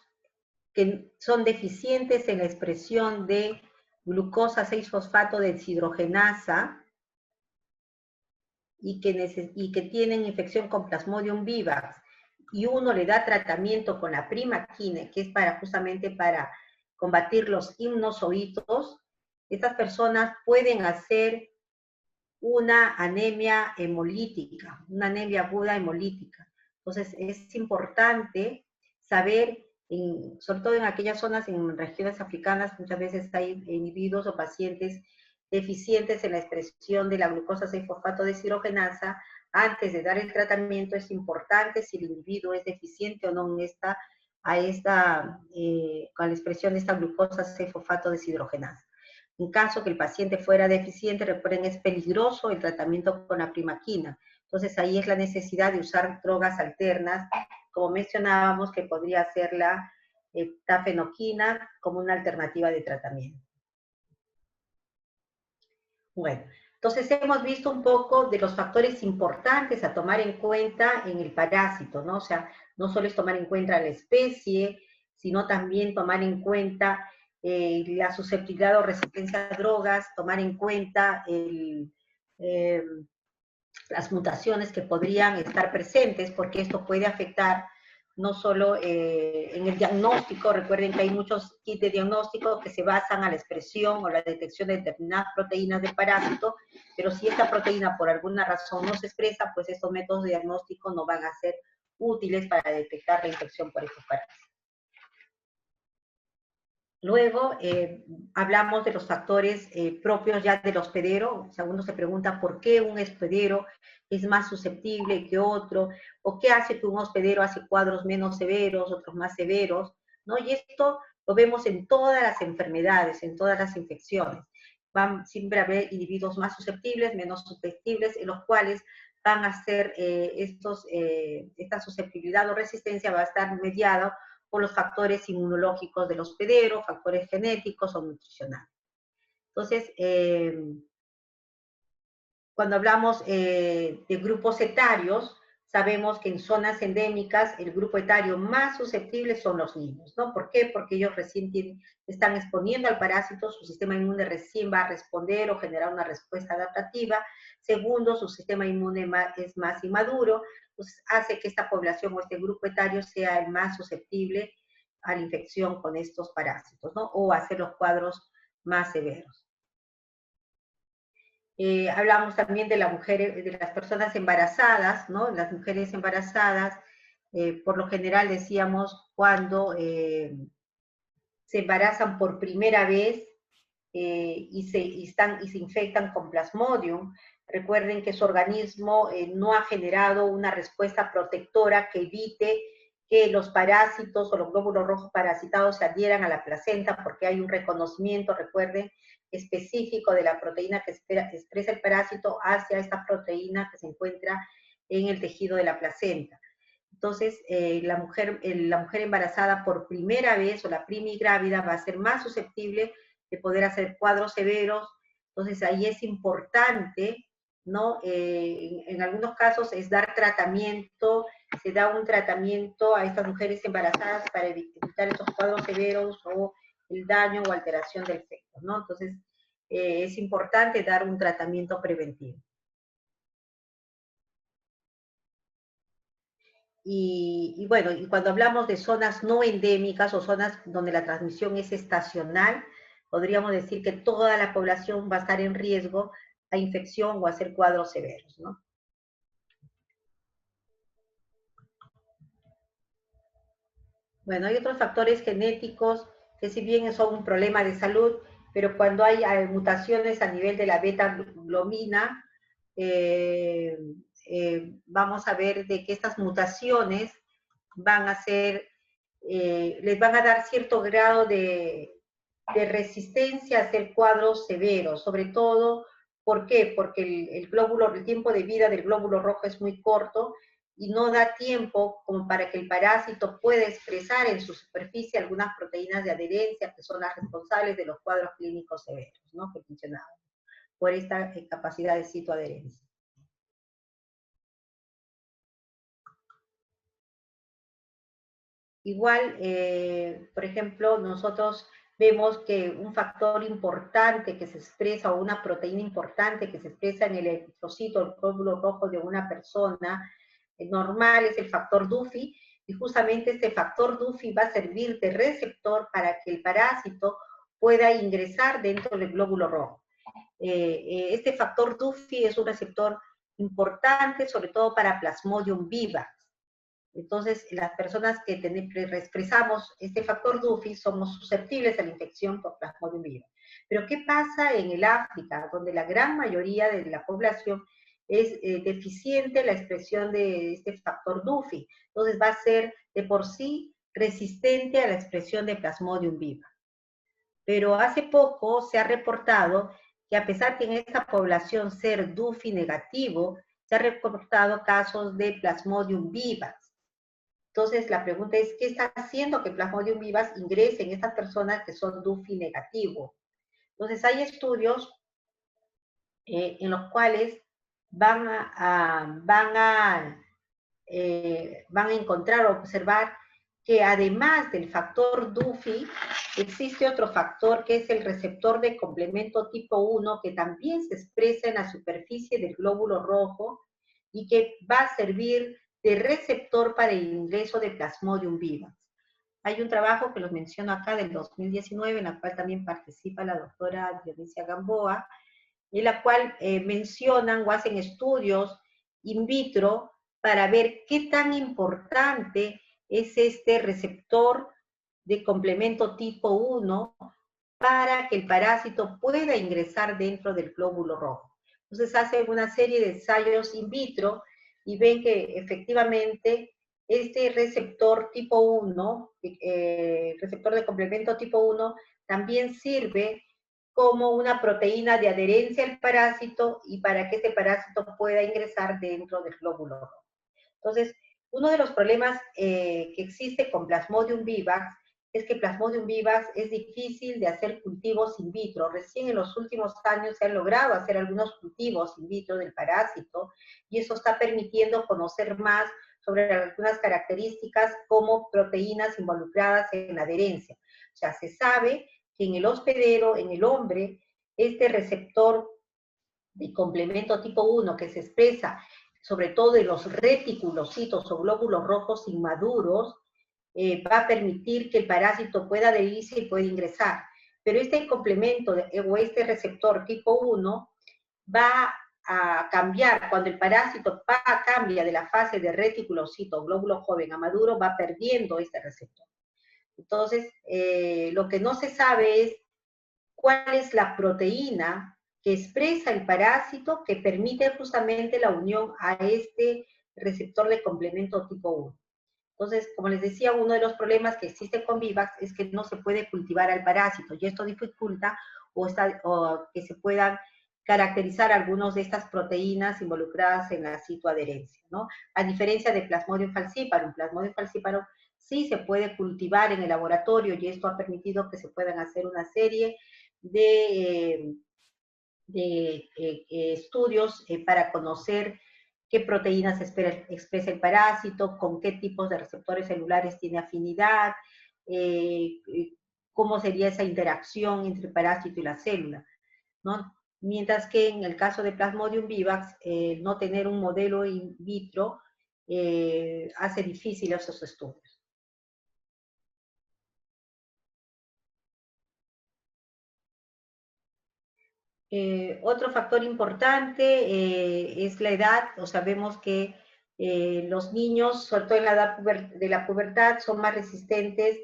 que son deficientes en la expresión de glucosa 6-fosfato deshidrogenasa y que tienen infección con Plasmodium vivax, y uno le da tratamiento con la primaquina, que es justamente para combatir los himnozoitos, estas personas pueden hacer una anemia hemolítica, una anemia aguda hemolítica. Entonces, es importante saber, sobre todo en aquellas zonas, en regiones africanas, muchas veces hay individuos o pacientes deficientes en la expresión de la glucosa 6-fosfato deshidrogenasa. Antes de dar el tratamiento es importante si el individuo es deficiente o no en con la expresión de esta glucosa 6-fosfato deshidrogenasa. En caso que el paciente fuera deficiente, recuerden, es peligroso el tratamiento con la primaquina. Entonces ahí es la necesidad de usar drogas alternas, como mencionábamos, que podría ser la tafenoquina como una alternativa de tratamiento. Bueno, entonces hemos visto un poco de los factores importantes a tomar en cuenta en el parásito, ¿no? O sea, no solo es tomar en cuenta la especie, sino también tomar en cuenta la susceptibilidad o resistencia a drogas, tomar en cuenta las mutaciones que podrían estar presentes, porque esto puede afectar no solo en el diagnóstico. Recuerden que hay muchos kits de diagnóstico que se basan a la expresión o la detección de determinadas proteínas de parásito, pero si esta proteína por alguna razón no se expresa, pues estos métodos de diagnóstico no van a ser útiles para detectar la infección por estos parásitos. Luego hablamos de los factores propios ya del hospedero. O sea, uno se pregunta por qué un hospedero es más susceptible que otro, o qué hace que un hospedero hace cuadros menos severos, otros más severos, ¿no? Y esto lo vemos en todas las enfermedades, en todas las infecciones. Van siempre a haber individuos más susceptibles, menos susceptibles, en los cuales van a ser esta susceptibilidad o resistencia va a estar mediada por los factores inmunológicos del hospedero, factores genéticos o nutricionales. Entonces, cuando hablamos de grupos etarios, sabemos que en zonas endémicas el grupo etario más susceptible son los niños, ¿no? ¿Por qué? Porque ellos recién están exponiendo al parásito, su sistema inmune recién va a responder o generar una respuesta adaptativa. Segundo, su sistema inmune es más inmaduro, entonces hace que esta población o este grupo etario sea el más susceptible a la infección con estos parásitos, ¿no? O a hacer los cuadros más severos. Hablamos también de de las personas embarazadas, ¿no? Las mujeres embarazadas, por lo general decíamos, cuando se embarazan por primera vez y se infectan con Plasmodium, recuerden que su organismo no ha generado una respuesta protectora que evite que los parásitos o los glóbulos rojos parasitados se adhieran a la placenta, porque hay un reconocimiento, recuerden, específico de la proteína que expresa el parásito hacia esta proteína que se encuentra en el tejido de la placenta. Entonces, la mujer embarazada por primera vez o la primigrávida va a ser más susceptible de poder hacer cuadros severos. Entonces, ahí es importante, ¿no? En algunos casos es dar tratamiento, se da un tratamiento a estas mujeres embarazadas para evitar estos cuadros severos o el daño o alteración del feto, ¿no? Entonces, es importante dar un tratamiento preventivo. Y bueno, y cuando hablamos de zonas no endémicas o zonas donde la transmisión es estacional, podríamos decir que toda la población va a estar en riesgo a infección o a hacer cuadros severos, ¿no? Bueno, hay otros factores genéticos que si bien son un problema de salud, pero cuando hay mutaciones a nivel de la beta-globina, vamos a ver de que estas mutaciones van a ser, les van a dar cierto grado de resistencia a hacer cuadros severos, sobre todo, ¿por qué? Porque el tiempo de vida del glóbulo rojo es muy corto y no da tiempo como para que el parásito pueda expresar en su superficie algunas proteínas de adherencia que son las responsables de los cuadros clínicos severos, ¿no? Que mencionaba, por esta capacidad de citoadherencia. Igual, por ejemplo, nosotros vemos que un factor importante que se expresa o una proteína importante que se expresa en el eritrocito, el glóbulo rojo de una persona normal es el factor Duffy, y justamente este factor Duffy va a servir de receptor para que el parásito pueda ingresar dentro del glóbulo rojo. Este factor Duffy es un receptor importante, sobre todo para Plasmodium vivax. Entonces, las personas que expresamos este factor Duffy somos susceptibles a la infección por Plasmodium vivax. Pero, ¿qué pasa en el África, donde la gran mayoría de la población es deficiente la expresión de este factor Duffy? Entonces, va a ser de por sí resistente a la expresión de Plasmodium vivax. Pero hace poco se ha reportado que a pesar que en esta población ser Duffy negativo, se han reportado casos de Plasmodium vivax. Entonces, la pregunta es, ¿qué está haciendo que Plasmodium vivax ingrese en estas personas que son Duffy negativo? Entonces, hay estudios en los cuales van a encontrar o observar que además del factor Duffy, existe otro factor que es el receptor de complemento tipo 1, que también se expresa en la superficie del glóbulo rojo y que va a servir de receptor para el ingreso de Plasmodium vivax. Hay un trabajo que los menciono acá del 2019, en el cual también participa la doctora Dionisia Gamboa, en la cual mencionan o hacen estudios in vitro para ver qué tan importante es este receptor de complemento tipo 1 para que el parásito pueda ingresar dentro del glóbulo rojo. Entonces hacen una serie de ensayos in vitro y ven que efectivamente este receptor tipo 1, receptor de complemento tipo 1, también sirve como una proteína de adherencia al parásito y para que este parásito pueda ingresar dentro del glóbulo rojo. Entonces, uno de los problemas que existe con Plasmodium vivax es que Plasmodium vivax es difícil de hacer cultivos in vitro. Recién en los últimos años se han logrado hacer algunos cultivos in vitro del parásito y eso está permitiendo conocer más sobre algunas características como proteínas involucradas en la adherencia. O sea, se sabe que en el hospedero, en el hombre, este receptor de complemento tipo 1 que se expresa sobre todo en los reticulocitos o glóbulos rojos inmaduros, va a permitir que el parásito pueda adherirse y pueda ingresar. Pero este complemento o este receptor tipo 1 va a cambiar, cuando el parásito cambia de la fase de reticulocito o glóbulo joven a maduro, va perdiendo este receptor. Entonces, lo que no se sabe es cuál es la proteína que expresa el parásito que permite justamente la unión a este receptor de complemento tipo 1. Entonces, como les decía, uno de los problemas que existe con Vivax es que no se puede cultivar al parásito y esto dificulta o que se puedan caracterizar algunas de estas proteínas involucradas en la citoadherencia, ¿no? A diferencia de Plasmodium falciparum sí se puede cultivar en el laboratorio y esto ha permitido que se puedan hacer una serie de estudios para conocer qué proteínas expresa el parásito, con qué tipos de receptores celulares tiene afinidad, cómo sería esa interacción entre el parásito y la célula, ¿no? Mientras que en el caso de Plasmodium vivax, no tener un modelo in vitro hace difícil esos estudios. Otro factor importante es la edad, o sea, vemos que los niños, sobre todo en la edad de la pubertad, son más resistentes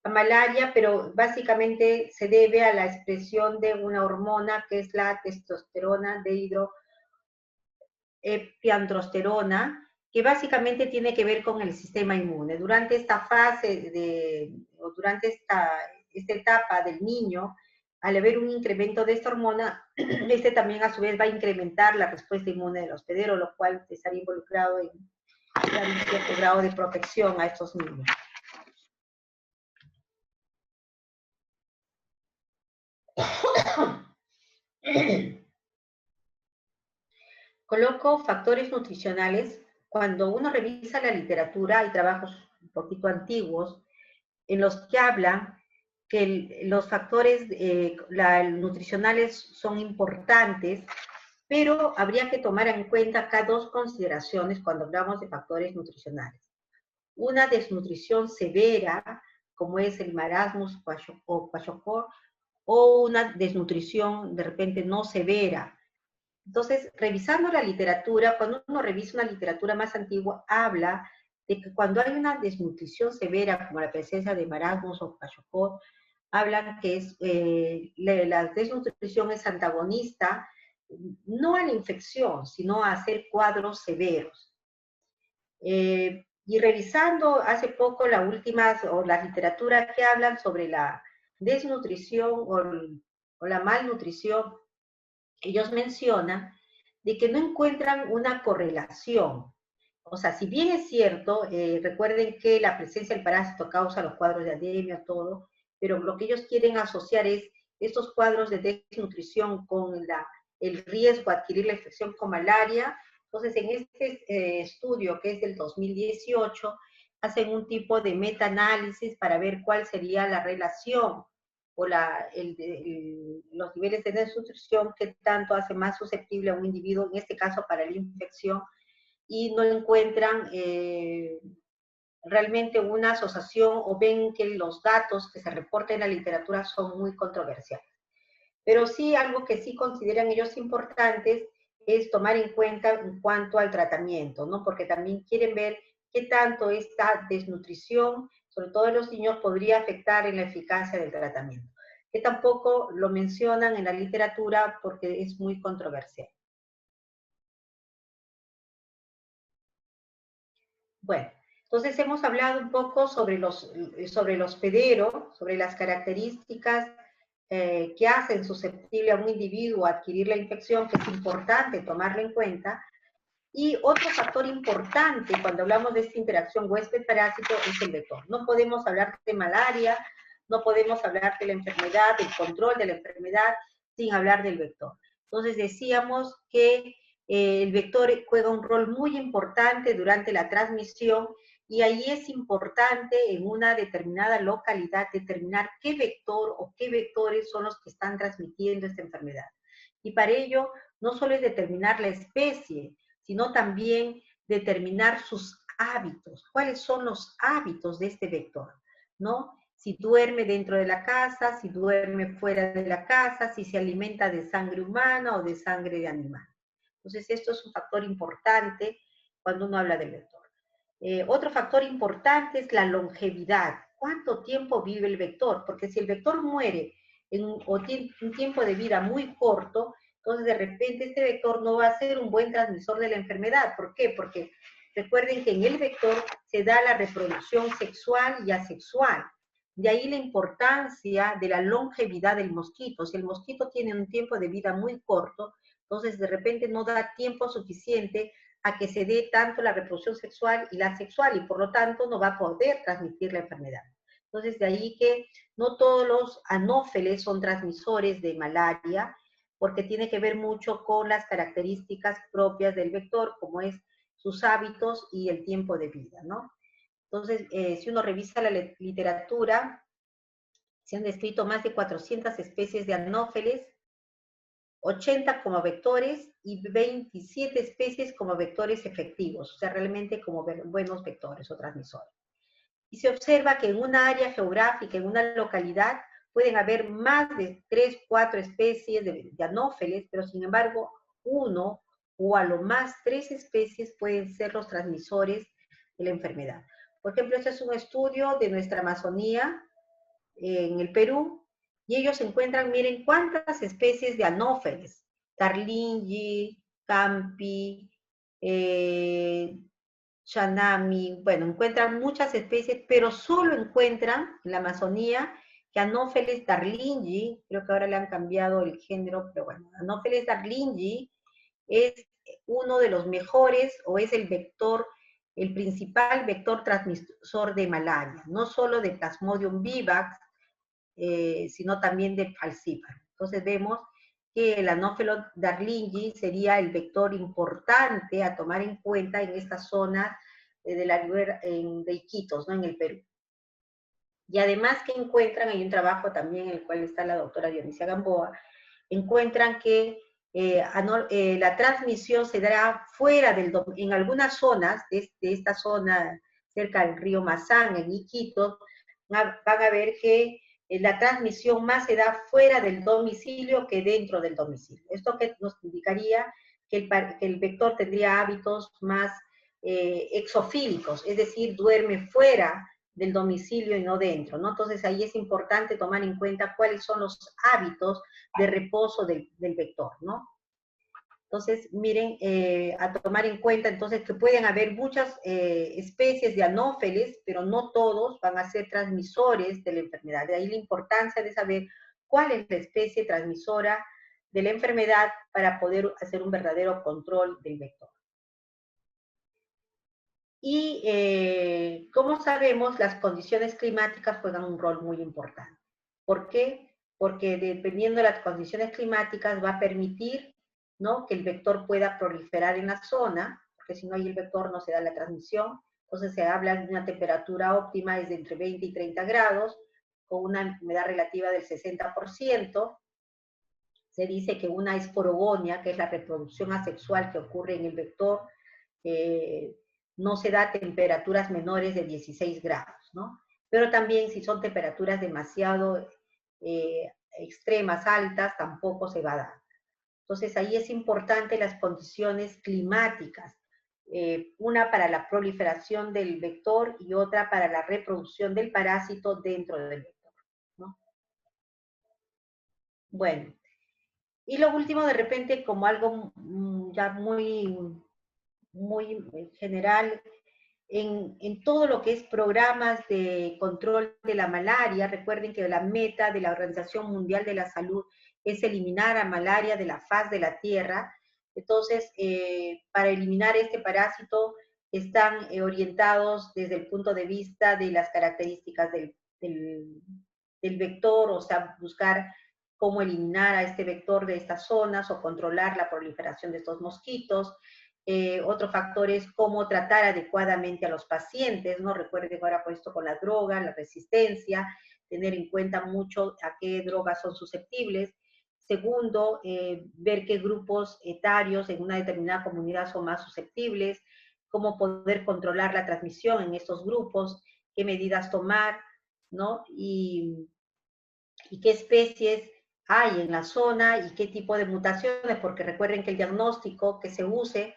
a malaria, pero básicamente se debe a la expresión de una hormona que es la testosterona dehidroepiandrosterona, que básicamente tiene que ver con el sistema inmune. Durante esta fase o durante esta etapa del niño, al haber un incremento de esta hormona, este también a su vez va a incrementar la respuesta inmune del hospedero, lo cual estaría involucrado en dar un cierto grado de protección a estos niños. Coloco factores nutricionales. Cuando uno revisa la literatura, hay trabajos un poquito antiguos en los que hablan que los factores nutricionales son importantes, pero habría que tomar en cuenta acá dos consideraciones cuando hablamos de factores nutricionales. Una desnutrición severa, como es el marasmus o kwashiorkor, o una desnutrición de repente no severa. Entonces, revisando la literatura, cuando uno revisa una literatura más antigua, habla de que cuando hay una desnutrición severa, como la presencia de marasmos o kwashiorkor, hablan que la desnutrición es antagonista no a la infección, sino a hacer cuadros severos. Y revisando hace poco la literatura que hablan sobre la desnutrición o la malnutrición, ellos mencionan de que no encuentran una correlación. O sea, si bien es cierto, recuerden que la presencia del parásito causa los cuadros de anemia, todo, pero lo que ellos quieren asociar es estos cuadros de desnutrición con el riesgo de adquirir la infección con malaria. Entonces, en este estudio, que es del 2018, hacen un tipo de metaanálisis para ver cuál sería la relación o los niveles de desnutrición que tanto hace más susceptible a un individuo, en este caso para la infección, y no encuentran realmente una asociación o ven que los datos que se reportan en la literatura son muy controversiales. Pero sí, algo que sí consideran ellos importantes es tomar en cuenta en cuanto al tratamiento, ¿no? Porque también quieren ver qué tanto esta desnutrición, sobre todo en los niños, podría afectar en la eficacia del tratamiento. Que tampoco lo mencionan en la literatura porque es muy controversial. Bueno, entonces hemos hablado un poco sobre el hospedero, sobre las características que hacen susceptible a un individuo a adquirir la infección, que es importante tomarlo en cuenta. Y otro factor importante cuando hablamos de esta interacción huésped-parásito es el vector. No podemos hablar de malaria, no podemos hablar de la enfermedad, del control de la enfermedad, sin hablar del vector. Entonces decíamos que el vector juega un rol muy importante durante la transmisión y ahí es importante en una determinada localidad determinar qué vector o qué vectores son los que están transmitiendo esta enfermedad. Y para ello no solo es determinar la especie, sino también determinar sus hábitos. ¿Cuáles son los hábitos de este vector? ¿No? Si duerme dentro de la casa, si duerme fuera de la casa, si se alimenta de sangre humana o de sangre de animal. Entonces, esto es un factor importante cuando uno habla del vector. Otro factor importante es la longevidad. ¿Cuánto tiempo vive el vector? Porque si el vector muere o tiene un tiempo de vida muy corto, entonces de repente este vector no va a ser un buen transmisor de la enfermedad. ¿Por qué? Porque recuerden que en el vector se da la reproducción sexual y asexual. De ahí la importancia de la longevidad del mosquito. Si el mosquito tiene un tiempo de vida muy corto, entonces de repente no da tiempo suficiente a que se dé tanto la reproducción sexual y la sexual, y por lo tanto no va a poder transmitir la enfermedad. Entonces, de ahí que no todos los anófeles son transmisores de malaria, porque tiene que ver mucho con las características propias del vector, como es sus hábitos y el tiempo de vida, ¿no? Entonces, si uno revisa la literatura, se han descrito más de 400 especies de anófeles, 80 como vectores y 27 especies como vectores efectivos, o sea, realmente como buenos vectores o transmisores. Y se observa que en una área geográfica, en una localidad, pueden haber más de 3, 4 especies de anófeles, pero sin embargo, uno o a lo más 3 especies pueden ser los transmisores de la enfermedad. Por ejemplo, este es un estudio de nuestra Amazonía, en el Perú, y ellos encuentran, miren, cuántas especies de anófeles, Carlingi, Campi, Chanami, bueno, encuentran muchas especies, pero solo encuentran en la Amazonía que Anopheles darlingi, creo que ahora le han cambiado el género, pero bueno, Anopheles darlingi es uno de los mejores o es el vector, el principal vector transmisor de malaria, no solo de Plasmodium vivax, sino también de falciparum. Entonces vemos que el Anopheles darlingi sería el vector importante a tomar en cuenta en esta zona de Iquitos, ¿no? En el Perú. Y además que encuentran, hay un trabajo también en el cual está la doctora Dionisia Gamboa, encuentran que la transmisión se dará fuera en algunas zonas de esta zona cerca del río Mazán, en Iquitos, van a ver que la transmisión más se da fuera del domicilio que dentro del domicilio. Esto que nos indicaría que el vector tendría hábitos más exofílicos, es decir, duerme fuera del domicilio y no dentro, ¿no? Entonces ahí es importante tomar en cuenta cuáles son los hábitos de reposo del vector, ¿no? Entonces, miren, a tomar en cuenta entonces que pueden haber muchas especies de anófeles, pero no todos van a ser transmisores de la enfermedad. De ahí la importancia de saber cuál es la especie transmisora de la enfermedad para poder hacer un verdadero control del vector. Y como sabemos, las condiciones climáticas juegan un rol muy importante. ¿Por qué? Porque dependiendo de las condiciones climáticas va a permitir, ¿no?, que el vector pueda proliferar en la zona, porque si no hay el vector no se da la transmisión. Entonces se habla de una temperatura óptima es de entre 20 y 30 grados, con una humedad relativa del 60%. Se dice que una esporogonia, que es la reproducción asexual que ocurre en el vector, no se da a temperaturas menores de 16 grados, ¿no? Pero también si son temperaturas demasiado extremas, altas, tampoco se va a dar. Entonces ahí es importante las condiciones climáticas, una para la proliferación del vector y otra para la reproducción del parásito dentro del vector, ¿no? Bueno, y lo último de repente como algo ya muy general, en todo lo que es programas de control de la malaria. Recuerden que la meta de la Organización Mundial de la Salud es eliminar a malaria de la faz de la Tierra. Entonces, para eliminar este parásito, están orientados desde el punto de vista de las características del vector, o sea, buscar cómo eliminar a este vector de estas zonas o controlar la proliferación de estos mosquitos. Otro factor es cómo tratar adecuadamente a los pacientes, ¿no? Recuerden que ahora puesto con la droga, la resistencia, tener en cuenta mucho a qué drogas son susceptibles. Segundo, ver qué grupos etarios en una determinada comunidad son más susceptibles, cómo poder controlar la transmisión en estos grupos, qué medidas tomar, ¿no? Y qué especies hay en la zona y qué tipo de mutaciones, porque recuerden que el diagnóstico que se use,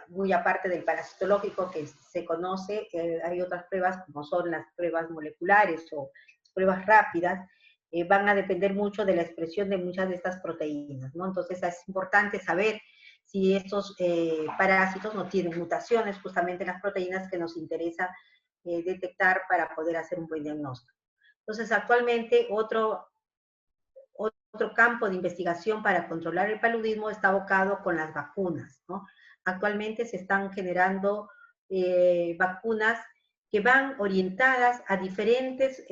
muy aparte del parasitológico que se conoce, hay otras pruebas como son las pruebas moleculares o pruebas rápidas, van a depender mucho de la expresión de muchas de estas proteínas, ¿no? Entonces es importante saber si estos parásitos no tienen mutaciones justamente en las proteínas que nos interesa detectar para poder hacer un buen diagnóstico. Entonces actualmente otro campo de investigación para controlar el paludismo está abocado con las vacunas, ¿no? Actualmente se están generando vacunas que van orientadas a diferentes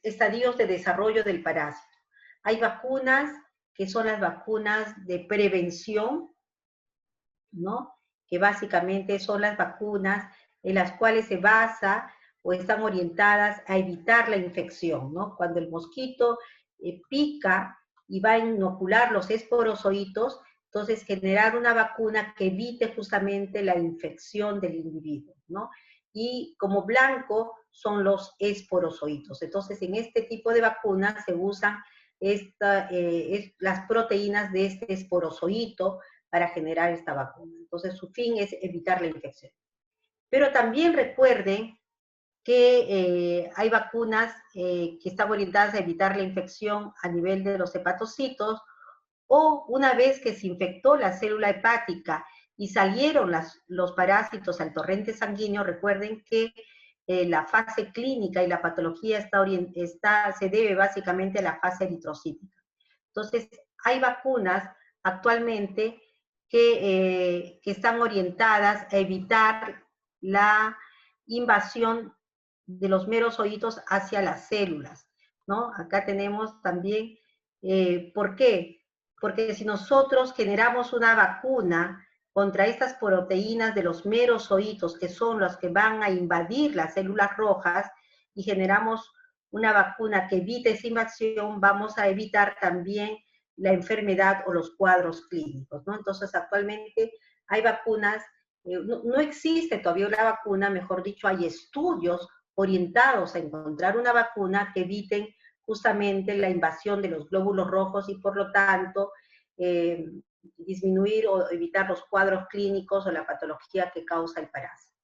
estadios de desarrollo del parásito. Hay vacunas que son las vacunas de prevención, ¿no? Que básicamente son las vacunas en las cuales se basa o están orientadas a evitar la infección, ¿no? Cuando el mosquito pica y va a inocular los esporozoitos, entonces generar una vacuna que evite justamente la infección del individuo, ¿no? Y como blanco son los esporozoitos. Entonces, en este tipo de vacunas se usan las proteínas de este esporozoito para generar esta vacuna. Entonces, su fin es evitar la infección. Pero también recuerden que hay vacunas que están orientadas a evitar la infección a nivel de los hepatocitos, o una vez que se infectó la célula hepática y salieron los parásitos al torrente sanguíneo, recuerden que la fase clínica y la patología se debe básicamente a la fase eritrocítica. Entonces, hay vacunas actualmente que están orientadas a evitar la invasión de los merozoitos hacia las células, ¿no? Acá tenemos también, ¿por qué? Porque si nosotros generamos una vacuna contra estas proteínas de los merozoitos, que son las que van a invadir las células rojas, y generamos una vacuna que evite esa invasión, vamos a evitar también la enfermedad o los cuadros clínicos, ¿no? Entonces, actualmente hay vacunas, no existe todavía una vacuna, mejor dicho, hay estudios orientados a encontrar una vacuna que eviten justamente la invasión de los glóbulos rojos y por lo tanto disminuir o evitar los cuadros clínicos o la patología que causa el parásito,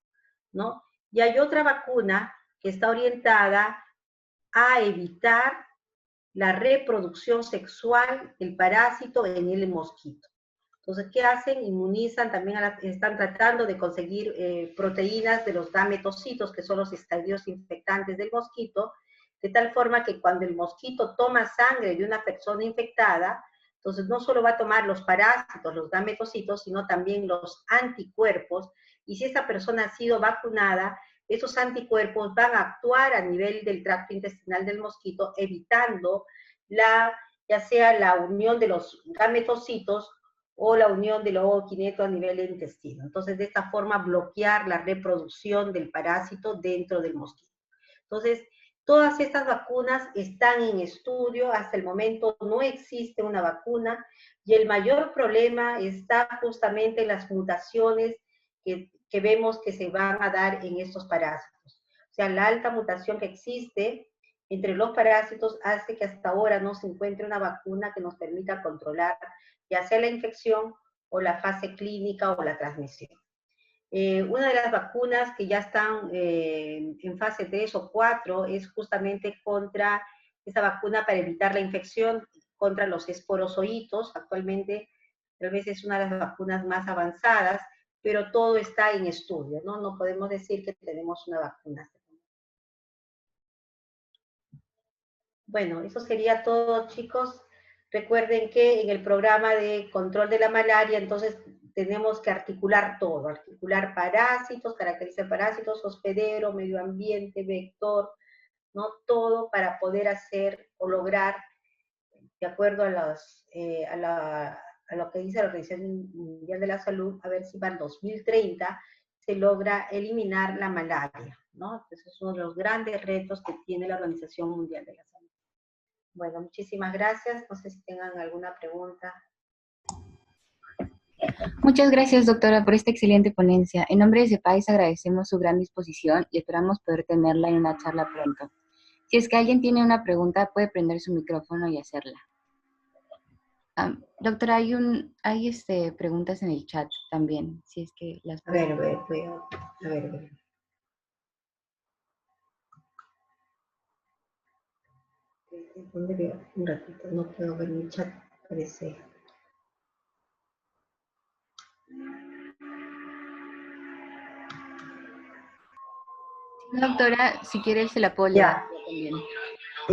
¿no? Y hay otra vacuna que está orientada a evitar la reproducción sexual del parásito en el mosquito. Entonces, ¿qué hacen? Inmunizan también, están tratando de conseguir proteínas de los gametocitos, que son los estadios infectantes del mosquito, de tal forma que cuando el mosquito toma sangre de una persona infectada, entonces no solo va a tomar los parásitos, los gametocitos, sino también los anticuerpos, y si esa persona ha sido vacunada, esos anticuerpos van a actuar a nivel del tracto intestinal del mosquito, evitando ya sea la unión de los gametocitos o la unión del ookineto a nivel del intestino. Entonces, de esta forma, bloquear la reproducción del parásito dentro del mosquito. Entonces, todas estas vacunas están en estudio, hasta el momento no existe una vacuna, y el mayor problema está justamente en las mutaciones que vemos que se van a dar en estos parásitos. O sea, la alta mutación que existe entre los parásitos hace que hasta ahora no se encuentre una vacuna que nos permita controlar ya sea la infección o la fase clínica o la transmisión. Una de las vacunas que ya están en fase 3 o 4 es justamente contra esa vacuna para evitar la infección contra los esporozoitos. Actualmente tal vez es una de las vacunas más avanzadas, pero todo está en estudio, ¿no? No podemos decir que tenemos una vacuna. Bueno, eso sería todo, chicos. Recuerden que en el programa de control de la malaria, entonces tenemos que articular todo, articular parásitos, caracterizar parásitos, hospedero, medio ambiente, vector, ¿no? Todo para poder hacer o lograr, de acuerdo a lo que dice la Organización Mundial de la Salud, a ver si para el 2030 se logra eliminar la malaria, ¿no? Entonces es uno de los grandes retos que tiene la Organización Mundial de la Salud. Bueno, muchísimas gracias. No sé si tengan alguna pregunta. Muchas gracias, doctora, por esta excelente ponencia. En nombre de CEPAIS agradecemos su gran disposición y esperamos poder tenerla en una charla pronto. Si es que alguien tiene una pregunta, puede prender su micrófono y hacerla. Doctora, hay preguntas en el chat también, si es que las puede... A ver. ¿Dónde veo? Un ratito, no puedo ver mi chat, parece. Doctora, si quiere se la puedo leer también.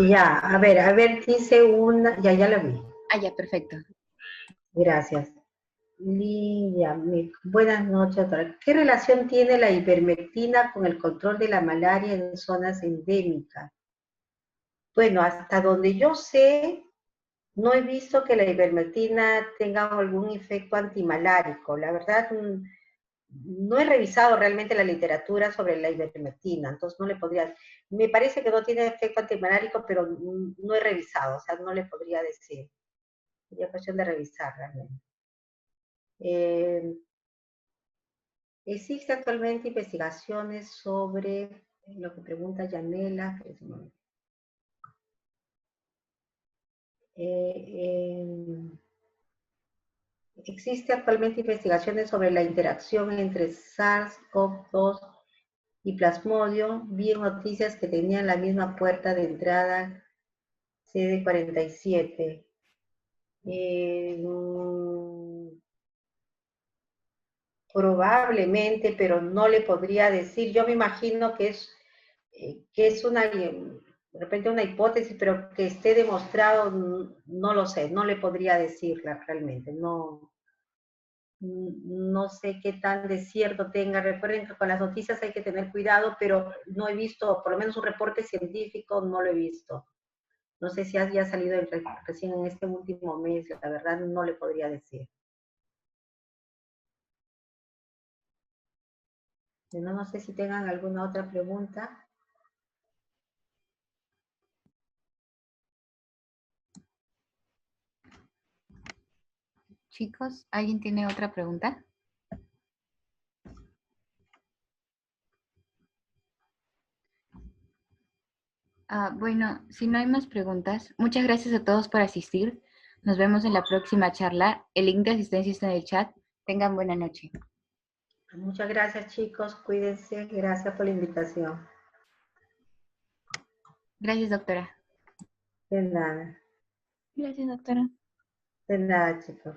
Ya, a ver, dice una, ya la vi. Ya, perfecto. Gracias. Lidia, buenas noches, doctora. ¿Qué relación tiene la ivermectina con el control de la malaria en zonas endémicas? Bueno, hasta donde yo sé, no he visto que la ivermectina tenga algún efecto antimalárico. La verdad, no he revisado realmente la literatura sobre la ivermectina, entonces no le podría... Me parece que no tiene efecto antimalárico, pero no he revisado, o sea, no le podría decir. Sería cuestión de revisar realmente. Existe actualmente investigaciones sobre lo que pregunta Yanela. Existe actualmente investigaciones sobre la interacción entre SARS-CoV-2 y Plasmodium. Vi noticias que tenían la misma puerta de entrada CD47. Probablemente, pero no le podría decir. Yo me imagino que es una, de repente una hipótesis, pero que esté demostrado, no lo sé, no le podría decirla realmente, no sé qué tan de cierto tenga. Recuerden que con las noticias hay que tener cuidado, pero no he visto, por lo menos un reporte científico, no lo he visto. No sé si haya salido recién en este último mes, la verdad no le podría decir. No sé si tengan alguna otra pregunta. Chicos, ¿alguien tiene otra pregunta? Bueno, si no hay más preguntas, muchas gracias a todos por asistir. Nos vemos en la próxima charla. El link de asistencia está en el chat. Tengan buena noche. Muchas gracias, chicos. Cuídense. Gracias por la invitación. Gracias, doctora. De nada. Gracias, doctora. De nada, chicos.